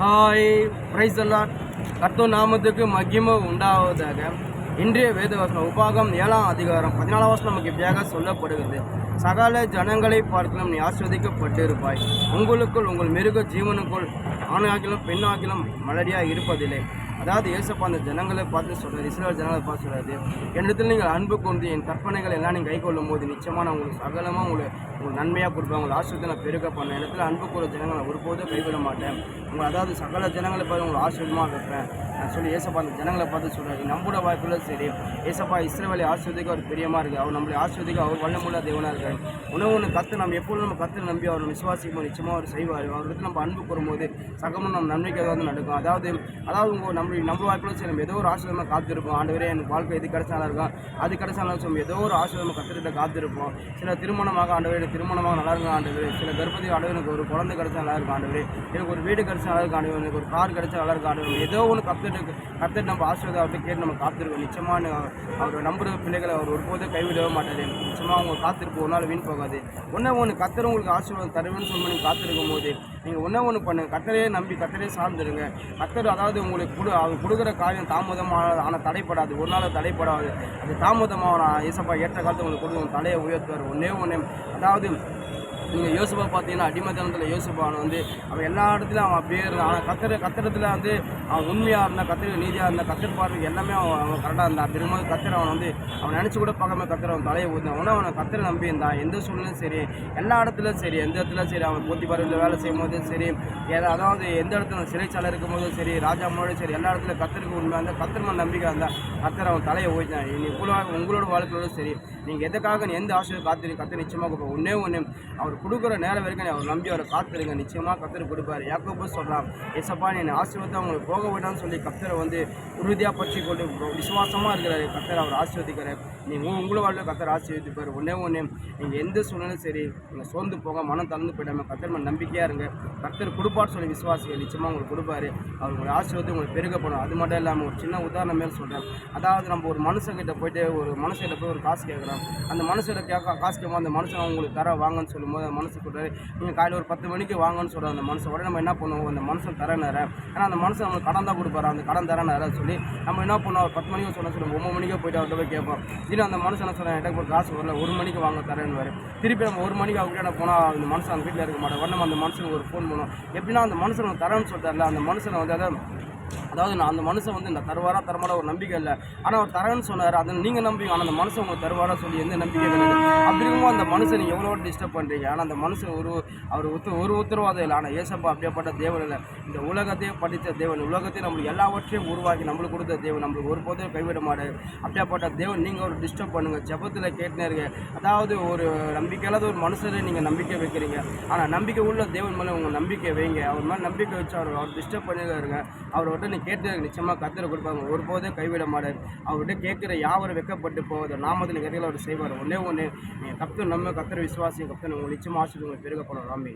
Hi price allot கர்த்தர் நாமத்துக்கு மகிமை உண்டாவதாக. இன்றைய வேதவசனம் உபாகம் 7ஆம் அதிகாரம் 14ஆம் வசனம் நமக்கு இப்படியாக சொல்லப்படுகிறது. சகல ஜனங்களை பார்க்கலாம் நீ ஆஸ்வதிக்கப்பட்டிருப்பாய், உங்களுக்குள் உங்கள் மிருக ஜீவனுக்குள் ஆணாகிலும் பெண்ணாகிலும் மலடியாக இருப்பதில்லை. அதாவது ஏசப்பா அந்த ஜனங்களை பார்த்து சொல்கிறார், இஸ்ரவேல் ஜனங்களை பார்த்து சொல்கிறாரு, என்னிடத்தில் நீங்கள் அன்பு கொண்டு என் கற்பனைகள் எல்லாம் நீங்கள் கை கொள்ளும் போது நிச்சயமாக நான் உங்களுக்கு சகலமாக உங்களுக்கு நன்மையாக கொடுப்பேன், உங்களை ஆசிரியத்தை நான் பெருக பண்ணேன். இடத்துல அன்பு கூற ஜனங்களை ஒருபோதும் கைவிட மாட்டேன், உங்களை அதாவது சகல ஜனங்களை பார்த்து உங்களை ஆசிரியமாக வைப்பேன் நான் சொல்லி ஏசப்பா அந்த ஜனங்களை பார்த்து சொல்கிறார். நம்மளோட வாய்ப்புள்ள சரி, ஏசப்பா இஸ்ரவேலை ஆசிரியத்துக்கு அவர் பிரியமாக இருக்குது, அவர் நம்மளை ஆசிரியத்துக்கு அவர் வல்லமுள்ள தேவனாக இருக்கார். உணவு கற்று நம்ம எப்பொழுதும் நம்ம கற்று நம்பி அவர் விசுவாசிக்கும் நிச்சயமாக அவர் செய்வார். அவருக்கு நம்ம அன்பு கூறும்போது சகமும் நம்ம நன்மைக்கு ஏதாவது நடக்கும். அதாவது நம்ம வாய்ப்புல சரி, நம்ம ஏதோ ஒரு ஆசிரியமாக காத்திருப்போம். ஆண்டவரே எனக்கு வாழ்க்கை எது கிடைச்சாலும் இருக்கும், அது கிடைச்சாலும் சொல்லி ஏதோ ஒரு ஆசிரியமாக கற்றுக்கிட்ட காத்திருப்போம். சில திருமணமாக ஆண்டவரே திருமணமாக நல்லா இருக்கும் ஆண்டவரே, சில கர்ப்பதி ஆண்டவர் எனக்கு ஒரு குழந்தை கிடைச்சா நல்லா இருக்கும் ஆண்டவரே, எனக்கு ஒரு வீடு கிடைச்சா நல்லா இருக்கும் ஆண்டவர், எனக்கு ஒரு கார் கிடைச்சா நல்லா இருக்கும் ஆண்டவர். ஏதோ ஒன்று கற்றுட்டு நம்ம ஆசிரியத்தை அவர்கிட்ட கேட்டு நம்ம காத்திருக்கோம். நிச்சயமாக அவர் நம்புகிற பிள்ளைகளை அவர் ஒருபோதும் கைவிடவே மாட்டார். நிச்சயமாக அவங்க காத்திருப்போம், ஒரு நாள் வீண் போகாது. ஒன்று கத்தர் உங்களுக்கு ஆசீர்வாதம் தருவேன்னு சொல்லி நீங்கள் காத்திருக்கும் போது நீங்கள் ஒன்று பண்ணுங்கள், கத்தரையே நம்பி கத்தரையே சார்ந்துருங்க. கத்தர் அதாவது உங்களுக்கு அவர் கொடுக்குற காரியம் தாமதமாக ஆனால் தடைப்படாது, ஒரு நாள் தடைப்படாது. அது தாமதமாக ஏசப்பா ஏற்ற காலத்தில் உங்களுக்கு கொடுக்கும், தலையை உயர்த்துவார். ஒன்று அதாவது நீங்கள் யோசிப்பா பார்த்தீங்கன்னா அடிமத்தனத்தில் யோசிப்பான் அவன் எல்லா இடத்துலையும் அவன் அப்படியே இருந்தான். ஆனால் கத்திரத்தில் அவன் உண்மையாக இருந்தால், கத்திர நீதியாக இருந்தால், கத்திர பார்வைக்கு எல்லாமே அவன் கரெக்டாக இருந்தான். திரும்ப கத்திர அவன் நினச்சி கூட பார்க்காம கத்திர அவன் தலையை ஊற்றினான். உடனே அவனை கத்திர நம்பி இருந்தான். எந்த சூழ்நிலையும் சரி, எல்லா இடத்துலையும் சரி, எந்த இடத்துல சரி, அவன் போத்தி பார்வையில் வேலை செய்யும் போதும் சரி, அதாவது எந்த இடத்துல சிறைச்சாலை இருக்கும் போதும் சரி, ராஜா மோடும் சரி, எல்லா இடத்துல கத்திரிக்கு உண்மையாக இருந்தால், கத்திரமான நம்பிக்கை இருந்தால் கத்திர அவன் தலையை ஊற்றினான். உங்களோட வாழ்க்கையோட சரி, நீங்கள் எதுக்காக எந்த ஆசையை கத்திரி நிச்சயமாக கொடுப்போம். ஒன்று அவர் கொடுக்குற நேரம் வரைக்கும் அவர் நம்பி அவரை காத்துருங்க, நிச்சயமாக கத்தர் கொடுப்பார். யாக்கோபு சொல்லலாம், ஏசப்பா என் ஆசீர்வாதத்தை அவங்களுக்கு போக விடான்னு சொல்லி கத்தரை உறுதியாக பற்றி கொண்டு விசுவாசமாக இருக்கிறாரு. கத்தர் அவர் ஆசீர்வதிக்கிறார். நீங்கள் உங்களை வாழ்வில் கத்தர் ஆசீர்வதிப்பார். ஒன்று நீங்கள் எந்த சூழ்நிலையும் சரி, நீங்கள் சோர்ந்து போக மனம் தளர்ந்து போயிடாமல் கத்தர் மேலே நம்பிக்கையாக இருங்க. கத்தர் கொடுப்பார் சொல்லி விசுவாசிகள் நிச்சயமாக உங்களுக்கு கொடுப்பாரு. அவர் உங்களை ஆசீர்வாதத்தை உங்களுக்கு பெருகப்படும். அது மட்டும் இல்லாமல் ஒரு சின்ன உதாரணம் மேல் சொல்கிறேன். அதாவது நம்ம ஒரு மனுஷங்கிட்ட போயிட்டு ஒரு காசு கேட்குறோம். அந்த மனுஷகிட்ட காசு கேட்கும் அந்த மனுஷன் உங்களுக்கு தர வாங்கன்னு சொல்லும்போது அந்த மனுஷன் சொல்கிறாரு, நீங்கள் காலையில் ஒரு 10 மணிக்கு வாங்கன்னு சொல்கிற அந்த மனுஷன் உடனே நம்ம என்ன பண்ணுவோம், அந்த மனுஷன் தரேனார, ஏன்னா அந்த மனுஷன் நம்மளுக்கு கடன் தான் கொடுப்பாரு, அந்த கடன் தரேனார சொல்லி நம்ம என்ன பண்ணுவோம், 10 மணிக்கு சொல்ல 9 மணிக்கே போய்ட்டு அவர்கிட்ட போய் கேட்போம். இல்லை அந்த மனுஷனை சொல்கிறேன் எனக்கு ஒரு காசு வரல, 1 மணிக்கு வாங்க தரேன்னு. திருப்பி நம்ம 1 மணிக்கு அவர்கிட்ட போனால் அந்த மனுஷன் அந்த வீட்டில் இருக்க மாட்டோம். உடனே அந்த மனுஷனுக்கு ஒரு ஃபோன் பண்ணுவோம். எப்படின்னா அந்த மனுஷன் தரேன்னு சொல்லிட்டார்ல, அந்த மனுஷனை அதாவது நான் அந்த மனுஷன் இந்த தருவாரா தரமாட ஒரு நம்பிக்கை இல்லை, ஆனால் அவர் தரேன்னு சொன்னார், அதை நீங்கள் நம்பிக்கை. ஆனால் அந்த மனுஷன் உங்களுக்கு தருவாரா சொல்லி எந்த நம்பிக்கை கிடையாது. அப்படி இருக்கும்போது அந்த மனுஷன் நீங்கள் எவ்வளோ டிஸ்டர்ப் பண்ணுறீங்க. ஆனால் அந்த மனுஷன் அவர் உத்தரவாதம் இல்லை. ஆனால் ஏசப்பா அப்படியேப்பட்ட தேவன் இல்லை, இந்த உலகத்தையே படித்த தேவன், உலகத்தையும் நம்மளுக்கு எல்லாவற்றையும் உருவாக்கி நம்மளுக்கு கொடுத்த தேவன், நம்மளுக்கு ஒருபோதும் கைவிட மாட்டார். அப்படியேப்பட்ட தேவன் நீங்கள் ஒரு டிஸ்டர்ப் பண்ணுங்கள், ஜெபத்தில் கேட்டுனே இருங்க. அதாவது ஒரு நம்பிக்கை இல்லாத ஒரு மனுஷரை நீங்கள் நம்பிக்கை வைக்கிறீங்க, ஆனால் நம்பிக்கை உள்ள தேவன் மேலே உங்கள் நம்பிக்கை வைங்க. அவர் மேலே நம்பிக்கை வச்சு அவர் டிஸ்டர்ப் பண்ணிருங்க. அவர்கிட்ட நீ கேட்டு நிச்சயமாக கத்தரை கொடுப்பாங்க, ஒருபோதே கைவிட மாட்டார். அவர்கிட்ட கேட்குற யாவரும் வெக்கப்பட்டு போவதை நாமத்தில் கதையில் அவர் செய்வார். ஒன்று நீங்கள் கத்தர் நம்ம கத்தரை விசுவாசியும் கத்தர் உங்கள் நிச்சயமாக ஆசிரியர் பெருகப்படும். ராமே.